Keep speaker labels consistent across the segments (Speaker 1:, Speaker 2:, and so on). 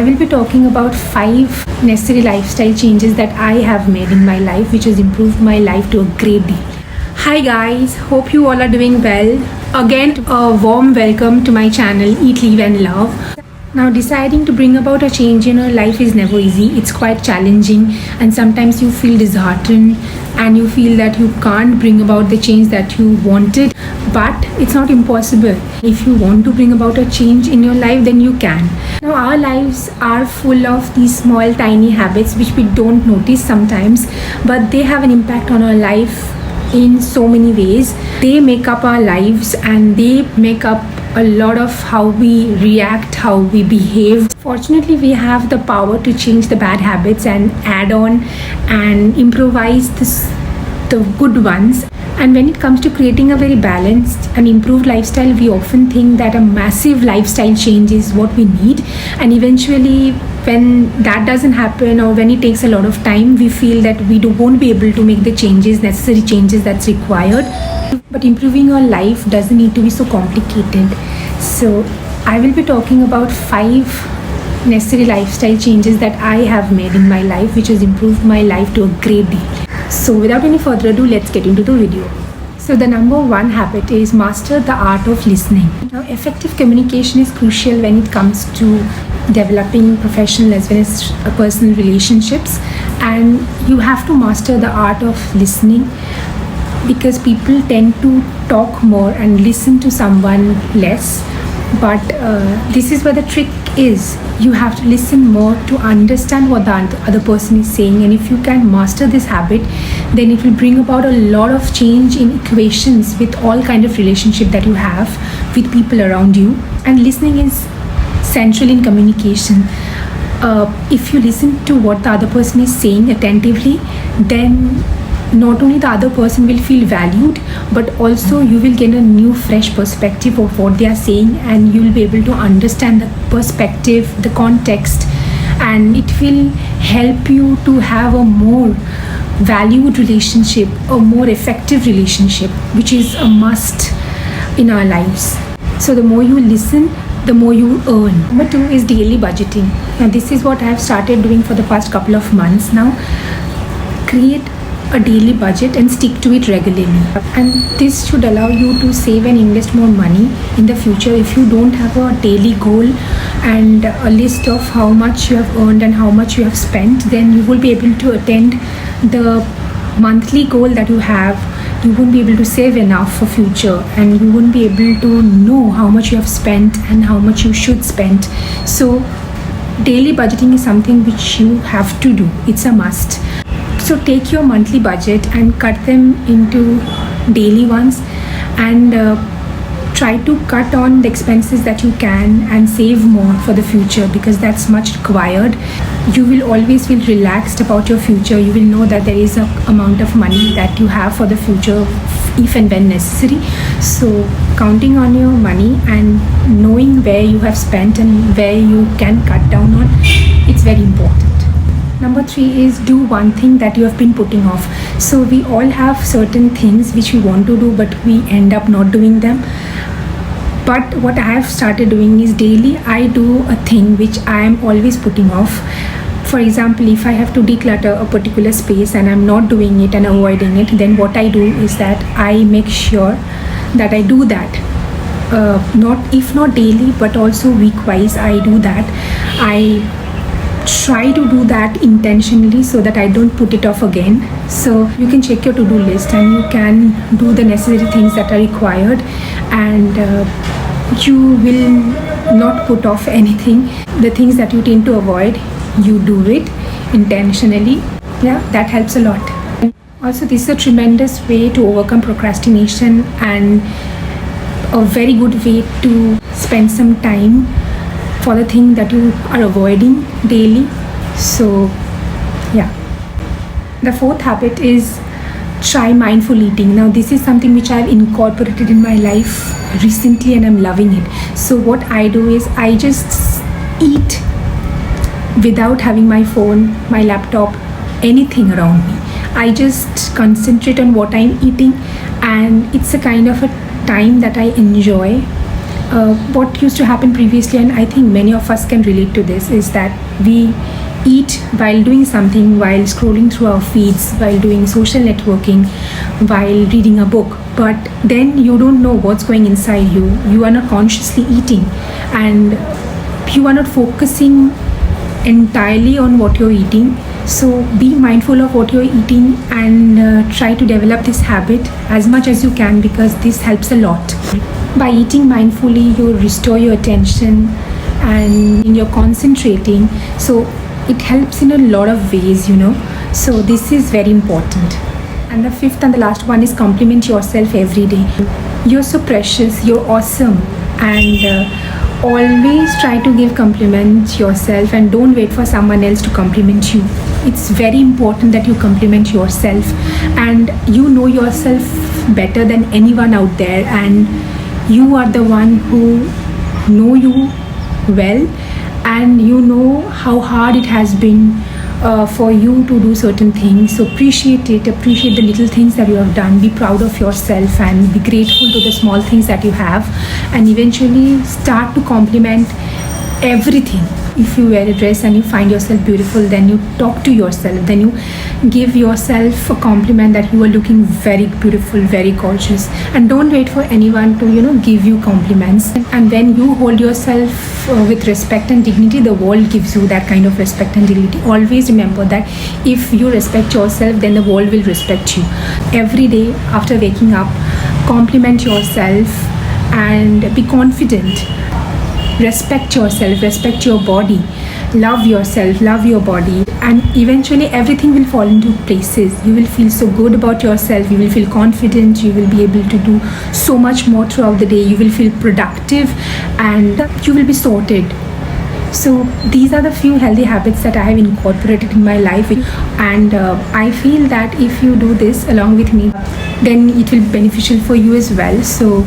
Speaker 1: I will be talking about 5 necessary lifestyle changes that I have made in my life, which has improved my life to a great deal. Hi guys, hope you all are doing well. Again, a warm welcome to my channel Eat, Live and Love. Now, deciding to bring about a change in your life is never easy. It's quite challenging, and sometimes you feel disheartened and you feel that you can't bring about the change that you wanted, but it's not impossible. If you want to bring about a change in your life, then you can. Now, our lives are full of these small tiny habits which we don't notice sometimes, but they have an impact on our life in so many ways. They make up our lives and they make up a lot of how we react, how we behave. Fortunately, we have the power to change the bad habits and add on and improvise the good ones. And when it comes to creating a very balanced and improved lifestyle, we often think that a massive lifestyle change is what we need. And eventually, when that doesn't happen or when it takes a lot of time, we feel that we won't be able to make the necessary changes that's required. But improving our life doesn't need to be so complicated. So I will be talking about 5 necessary lifestyle changes that I have made in my life, which has improved my life to a great deal. So without any further ado, let's get into the video. So the number 1 habit is master the art of listening. Now, effective communication is crucial when it comes to developing professional as well as personal relationships, and you have to master the art of listening, because people tend to talk more and listen to someone less. But this is where the trick is. You have to listen more to understand what the other person is saying, and if you can master this habit, then it will bring about a lot of change in equations with all kind of relationship that you have with people around you. And listening is central in communication. If you listen to what the other person is saying attentively, then not only the other person will feel valued, but also you will get a new fresh perspective of what they are saying, and you will be able to understand the perspective, the context, and it will help you to have a more valued relationship, a more effective relationship, which is a must in our lives. So the more you listen, the more you earn. Number 2 is daily budgeting. Now, this is what I have started doing for the past couple of months now. Create a daily budget and stick to it regularly, and this should allow you to save and invest more money in the future. If you don't have a daily goal and a list of how much you have earned and how much you have spent, then you will be able to attend the monthly goal that you have. You won't be able to save enough for future, and you won't be able to know how much you have spent and how much you should spend. So daily budgeting is something which you have to do. It's a must. So take your monthly budget and cut them into daily ones, and try to cut on the expenses that you can and save more for the future, because that's much required. You will always feel relaxed about your future. You will know that there is an amount of money that you have for the future if and when necessary. So counting on your money and knowing where you have spent and where you can cut down on, it's very important. Number 3 is do one thing that you have been putting off. So we all have certain things which we want to do, but we end up not doing them. But what I have started doing is daily I do a thing which I am always putting off. For example, if I have to declutter a particular space and I'm not doing it and avoiding it, then what I do is that I make sure that I do that. If not daily, but also week-wise, I do that. I try to do that intentionally so that I don't put it off again. So you can check your to-do list and you can do the necessary things that are required, and you will not put off anything. The things that you tend to avoid, you do it intentionally. Yeah, that helps a lot. Also, this is a tremendous way to overcome procrastination and a very good way to spend some time for the thing that you are avoiding daily. So yeah. The 4th habit is try mindful eating. Now, this is something which I've incorporated in my life recently and I'm loving it. So what I do is I just eat without having my phone, my laptop, anything around me. I just concentrate on what I'm eating, and it's a kind of a time that I enjoy what used to happen previously, and I think many of us can relate to this, is that we eat while doing something, while scrolling through our feeds, while doing social networking, while reading a book, but then you don't know what's going inside you. You are not consciously eating, and you are not focusing entirely on what you're eating. So be mindful of what you're eating, and try to develop this habit as much as you can, because this helps a lot. By eating mindfully, you restore your attention and you're concentrating, so it helps in a lot of ways, so this is very important. And the fifth and the last one is compliment yourself every day. You're so precious, you're awesome, and always try to give compliment yourself, and don't wait for someone else to compliment you. It's very important that you compliment yourself, and you know yourself better than anyone out there, and you are the one who know you well, and you know how hard it has been for you to do certain things. So appreciate it, appreciate the little things that you have done, be proud of yourself, and be grateful to the small things that you have, and eventually start to compliment everything. If you wear a dress and you find yourself beautiful, then you talk to yourself, then you give yourself a compliment that you are looking very beautiful, very gorgeous, and don't wait for anyone to give you compliments. And when you hold yourself with respect and dignity, the world gives you that kind of respect and dignity. Always remember that if you respect yourself, then the world will respect you. Every day after waking up, compliment yourself and be confident. Respect yourself, respect your body, love yourself, love your body, and eventually everything will fall into places. You will feel so good about yourself, you will feel confident, you will be able to do so much more throughout the day, you will feel productive, and you will be sorted. So these are the few healthy habits that I have incorporated in my life, and I feel that if you do this along with me, then it will be beneficial for you as well. So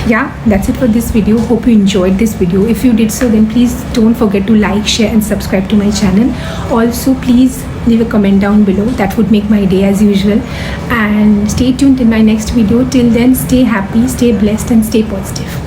Speaker 1: yeah, that's it for this video. Hope you enjoyed this video. If you did so, then please don't forget to like, share and subscribe to my channel. Also, please leave a comment down below. That would make my day as usual. And stay tuned in my next video. Till then, stay happy, stay blessed and stay positive.